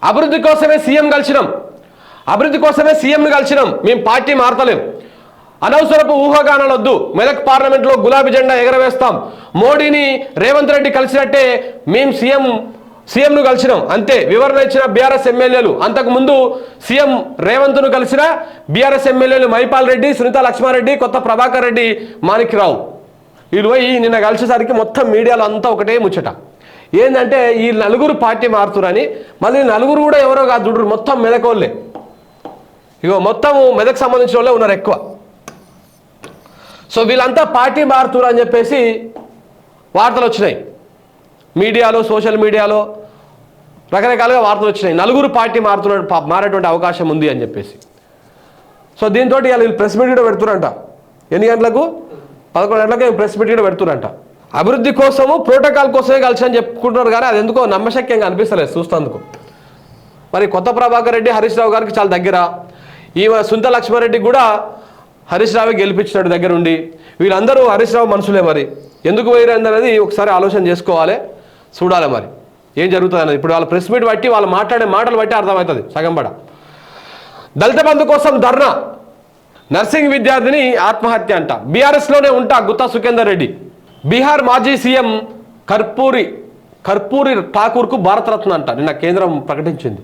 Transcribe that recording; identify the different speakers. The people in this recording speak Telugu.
Speaker 1: అభివృద్ధి కోసమే సీఎం కలిసినాం, అభివృద్ధి కోసమే సీఎంని కలిసినాం, మేము పార్టీ మారతలేం, అనవసరపు ఊహాగానాలు వద్దు, మెదక్ పార్లమెంట్లో గులాబీ జెండా ఎగరవేస్తాం, మోడీని రేవంత్ రెడ్డి కలిసినట్టే మేము సీఎంను కలిసినాం అంతే వివరణ ఇచ్చిన బీఆర్ఎస్ ఎమ్మెల్యేలు. అంతకుముందు సీఎం రేవంత్ను కలిసిన బీఆర్ఎస్ ఎమ్మెల్యేలు మైపాల్ రెడ్డి, సునీత లక్ష్మారెడ్డి, కొత్త ప్రభాకర్ రెడ్డి, మాణిక్రావు వీళ్ళు పోయి నిన్న కలిసేసరికి మొత్తం మీడియాలో అంతా ఒకటే ముచ్చట ఏంటంటే ఈ నలుగురు పార్టీ మారుతురని. మళ్ళీ నలుగురు కూడా ఎవరో కాదు చూడరు, మొత్తం మెదకోళ్ళే. ఇగో మొత్తం మెదక్ సంబంధించిన వాళ్ళే ఉన్నారు ఎక్కువ. సో వీళ్ళంతా పార్టీ మారుతురు అని చెప్పేసి వార్తలు వచ్చినాయి మీడియాలో, సోషల్ మీడియాలో రకరకాలుగా వార్తలు వచ్చినాయి. నలుగురు పార్టీ మారేటువంటి అవకాశం ఉంది అని చెప్పేసి. సో దీంతో వీళ్ళు ప్రెస్ మీట్ కూడా పెడుతురంట. ఎన్ని గంటలకు? 11 గంటలకు ప్రెస్ మీట్ కూడా పెడుతురంట. అభివృద్ధి కోసము ప్రోటోకాల్ కోసమే కలిసి అని చెప్పుకుంటున్నారు కానీ అది ఎందుకో నమ్మశక్యంగా అనిపిస్తలేదు చూస్తేందుకు. మరి కొత్త ప్రభాకర్ రెడ్డి హరీష్ రావు గారికి చాలా దగ్గర, ఈమె సునీత లక్ష్మారెడ్డికి కూడా హరీష్ రావు గెలిపించినట్టు దగ్గర ఉండి, వీళ్ళందరూ హరీష్ రావు మనుషులే. మరి ఎందుకు పోయిరంది అనేది ఒకసారి ఆలోచన చేసుకోవాలి, చూడాలి మరి ఏం జరుగుతుంది అనేది. ఇప్పుడు వాళ్ళ ప్రెస్ మీట్ బట్టి వాళ్ళు మాట్లాడే మాటలు బట్టి అర్థమవుతుంది సగంబడ. దళిత బంధు కోసం ధర్నా, నర్సింగ్ విద్యార్థిని ఆత్మహత్య అంట. బీఆర్ఎస్లోనే ఉంటా గుత్తా సుఖేందర్ రెడ్డి. బీహార్ మాజీ సీఎం కర్పూరి ఠాకూర్కు భారతరత్న అంట నిన్న కేంద్రం ప్రకటించింది.